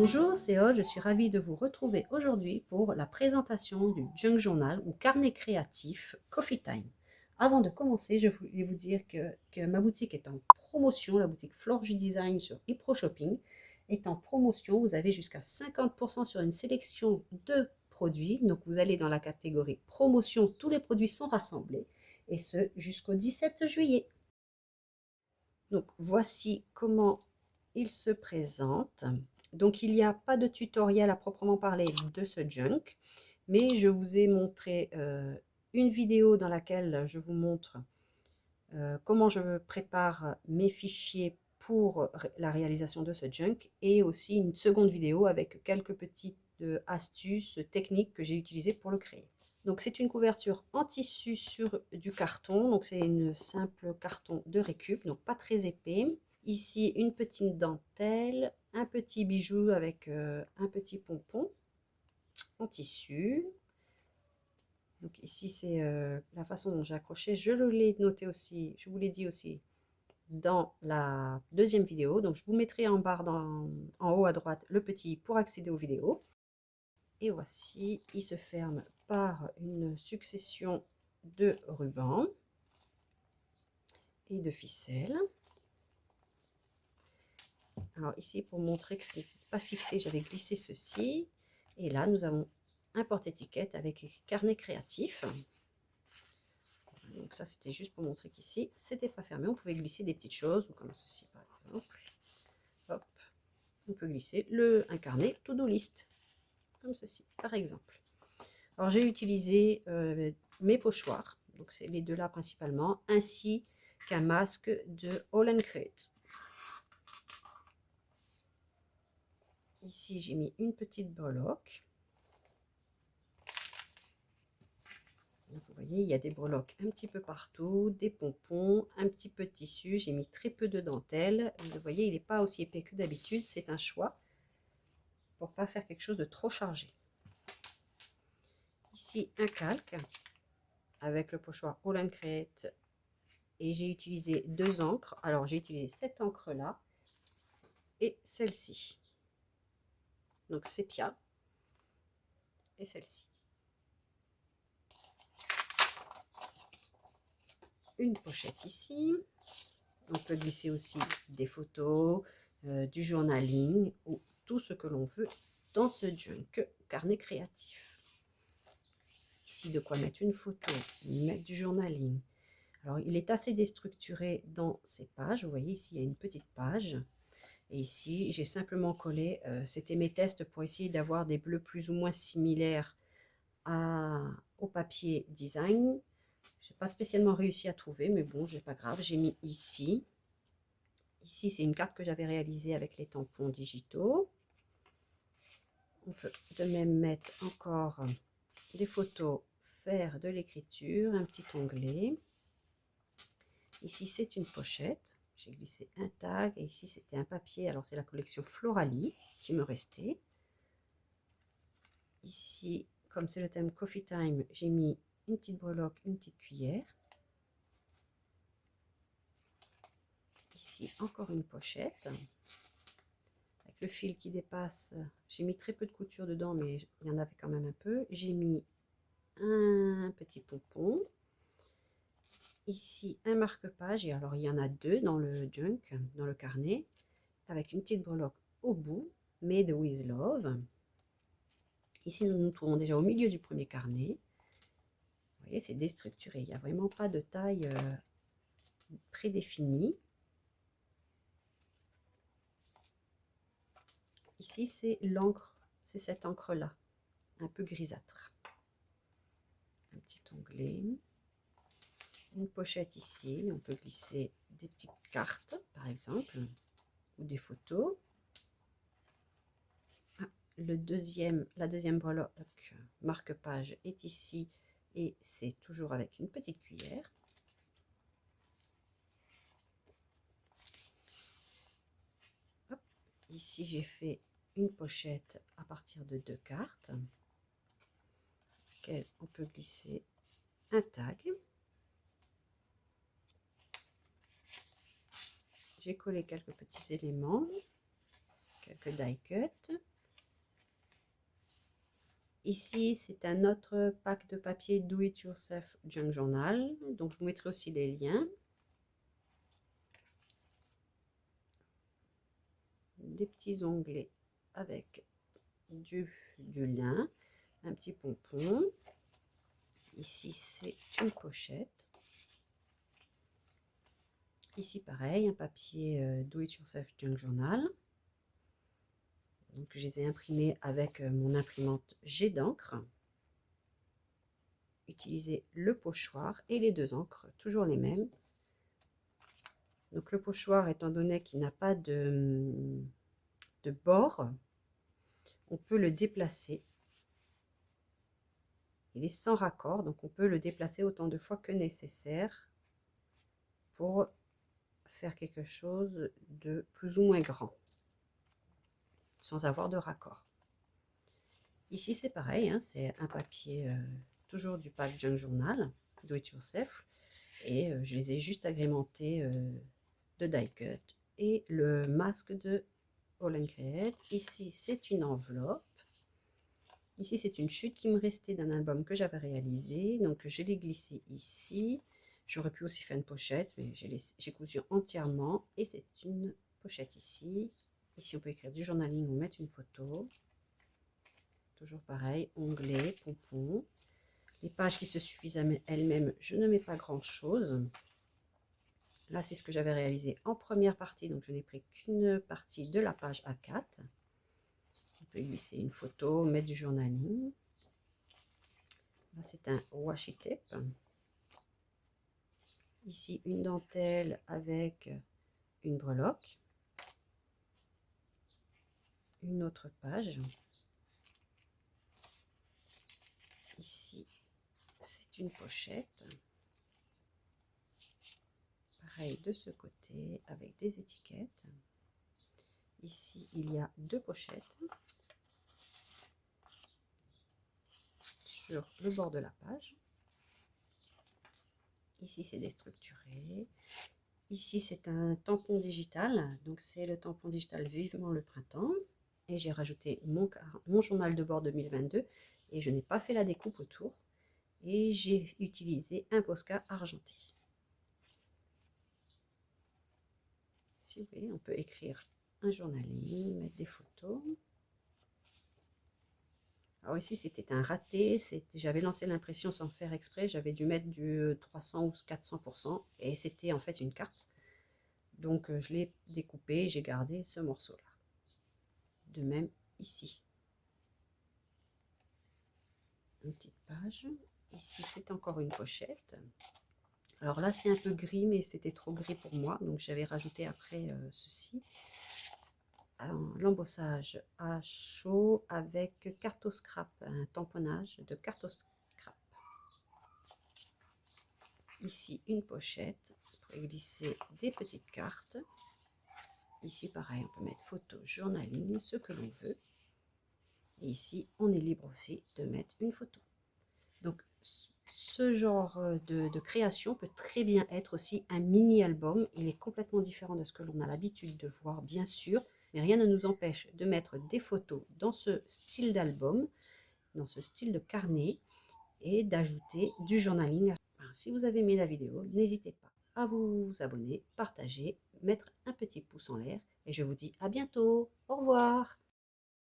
Bonjour, c'est Aude, je suis ravie de vous retrouver aujourd'hui pour la présentation du Junk Journal ou carnet créatif Coffee Time. Avant de commencer, je voulais vous dire que ma boutique est en promotion, la boutique Florgy Design sur ePro Shopping est en promotion. Vous avez jusqu'à 50% sur une sélection de produits. Donc vous allez dans la catégorie promotion, tous les produits sont rassemblés et ce jusqu'au 17 juillet. Donc voici comment il se présente. Donc il n'y a pas de tutoriel à proprement parler de ce junk, mais je vous ai montré une vidéo dans laquelle je vous montre comment je prépare mes fichiers pour la réalisation de ce junk, et aussi une seconde vidéo avec quelques petites astuces techniques que j'ai utilisées pour le créer. Donc c'est une couverture en tissu sur du carton, donc c'est une simple carton de récup, donc pas très épais. Ici une petite dentelle, un petit bijou avec un petit pompon en tissu. Donc ici c'est la façon dont j'ai accroché, je l'ai noté aussi, je vous l'ai dit aussi dans la deuxième vidéo. Donc je vous mettrai en barre en haut à droite le petit pour accéder aux vidéos. Et voici, il se ferme par une succession de rubans et de ficelles. Alors ici, pour montrer que ce n'est pas fixé, j'avais glissé ceci. Et là, nous avons un porte-étiquette avec carnet créatif. Donc ça, c'était juste pour montrer qu'ici, c'était pas fermé. On pouvait glisser des petites choses, comme ceci par exemple. Hop, on peut glisser un carnet to-do list, comme ceci par exemple. Alors j'ai utilisé mes pochoirs, donc c'est les deux là principalement, ainsi qu'un masque de All & Create. Ici j'ai mis une petite breloque. Donc, vous voyez, il y a des breloques un petit peu partout, des pompons, un petit peu de tissu. J'ai mis très peu de dentelle. Vous voyez, il n'est pas aussi épais que d'habitude. C'est un choix pour ne pas faire quelque chose de trop chargé. Ici, un calque avec le pochoir All & Create. Et j'ai utilisé deux encres. Alors, j'ai utilisé cette encre-là et celle-ci. Donc, sépia et celle-ci. Une pochette ici. On peut glisser aussi des photos, du journaling ou tout ce que l'on veut dans ce junk carnet créatif. Ici, de quoi mettre une photo, mettre du journaling. Alors, il est assez déstructuré dans ces pages. Vous voyez, ici, il y a une petite page. Et ici, j'ai simplement collé, c'était mes tests pour essayer d'avoir des bleus plus ou moins similaires au papier design. Je n'ai pas spécialement réussi à trouver, mais bon, c'est pas grave. J'ai mis ici. Ici, c'est une carte que j'avais réalisée avec les tampons digitaux. On peut de même mettre encore des photos, faire de l'écriture, un petit onglet. Ici, c'est une pochette. J'ai glissé un tag et ici, c'était un papier. Alors, c'est la collection Floralie qui me restait. Ici, comme c'est le thème Coffee Time, j'ai mis une petite breloque, une petite cuillère. Ici, encore une pochette. Avec le fil qui dépasse, j'ai mis très peu de couture dedans, mais il y en avait quand même un peu. J'ai mis un petit pompon. Ici, un marque-page. Et alors, il y en a deux dans le junk, dans le carnet, avec une petite breloque au bout, Made with Love. Ici, nous nous trouvons déjà au milieu du premier carnet. Vous voyez, c'est déstructuré. Il n'y a vraiment pas de taille prédéfinie. Ici, c'est l'encre, c'est cette encre-là, un peu grisâtre. Un petit onglet. Une pochette ici, on peut glisser des petites cartes, par exemple, ou des photos. Ah, la deuxième breloque marque-page est ici, et c'est toujours avec une petite cuillère. Hop. Ici, j'ai fait une pochette à partir de deux cartes, auquel on peut glisser un tag. J'ai collé quelques petits éléments, quelques die cuts. Ici, c'est un autre pack de papier Do It Yourself Junk Journal. Donc, je vous mettrai aussi les liens. Des petits onglets avec du lin, un petit pompon. Ici, c'est une pochette. Ici, pareil, un papier Do It Yourself Junk Journal. Donc, je les ai imprimés avec mon imprimante jet d'encre. Utilisez le pochoir et les deux encres, toujours les mêmes. Donc, le pochoir, étant donné qu'il n'a pas de bord, on peut le déplacer. Il est sans raccord, donc on peut le déplacer autant de fois que nécessaire pour faire quelque chose de plus ou moins grand, sans avoir de raccord. Ici, c'est pareil, hein, c'est un papier, toujours du pack Junk Journal, Do It Yourself, et je les ai juste agrémentés de die cut et le masque de All Create. Ici, c'est une enveloppe. Ici, c'est une chute qui me restait d'un album que j'avais réalisé. Donc, je l'ai glissé ici. J'aurais pu aussi faire une pochette, mais j'ai cousu entièrement. Et c'est une pochette ici. Ici, on peut écrire du journaling ou mettre une photo. Toujours pareil, onglet, pompon. Les pages qui se suffisent à elles-mêmes, je ne mets pas grand-chose. Là, c'est ce que j'avais réalisé en première partie. Donc, je n'ai pris qu'une partie de la page A4. On peut glisser une photo, mettre du journaling. Là, c'est un washi tape. Ici, une dentelle avec une breloque. Une autre page. Ici, c'est une pochette. Pareil de ce côté avec des étiquettes. Ici, il y a deux pochettes sur le bord de la page. Ici, c'est déstructuré. Ici, c'est un tampon digital. Donc, c'est le tampon digital Vivement le printemps. Et j'ai rajouté mon journal de bord 2022. Et je n'ai pas fait la découpe autour. Et j'ai utilisé un Posca argenté. Si vous voyez, on peut écrire un journaling, mettre des photos. Alors ici, c'était un raté. J'avais lancé l'impression sans faire exprès. J'avais dû mettre du 300 ou 400%. Et c'était en fait une carte. Donc, je l'ai découpé. J'ai gardé ce morceau-là. De même ici. Une petite page. Ici, c'est encore une pochette. Alors là, c'est un peu gris, mais c'était trop gris pour moi. Donc, j'avais rajouté après ceci. L'embossage à chaud avec carte scrap, un tamponnage de carte scrap. Ici, une pochette pour glisser des petites cartes. Ici, pareil, on peut mettre photo, journaling, ce que l'on veut. Et ici, on est libre aussi de mettre une photo. Donc, ce genre de création peut très bien être aussi un mini-album. Il est complètement différent de ce que l'on a l'habitude de voir, bien sûr, mais rien ne nous empêche de mettre des photos dans ce style d'album, dans ce style de carnet, et d'ajouter du journaling. Enfin, si vous avez aimé la vidéo, n'hésitez pas à vous abonner, partager, mettre un petit pouce en l'air, et je vous dis à bientôt. Au revoir.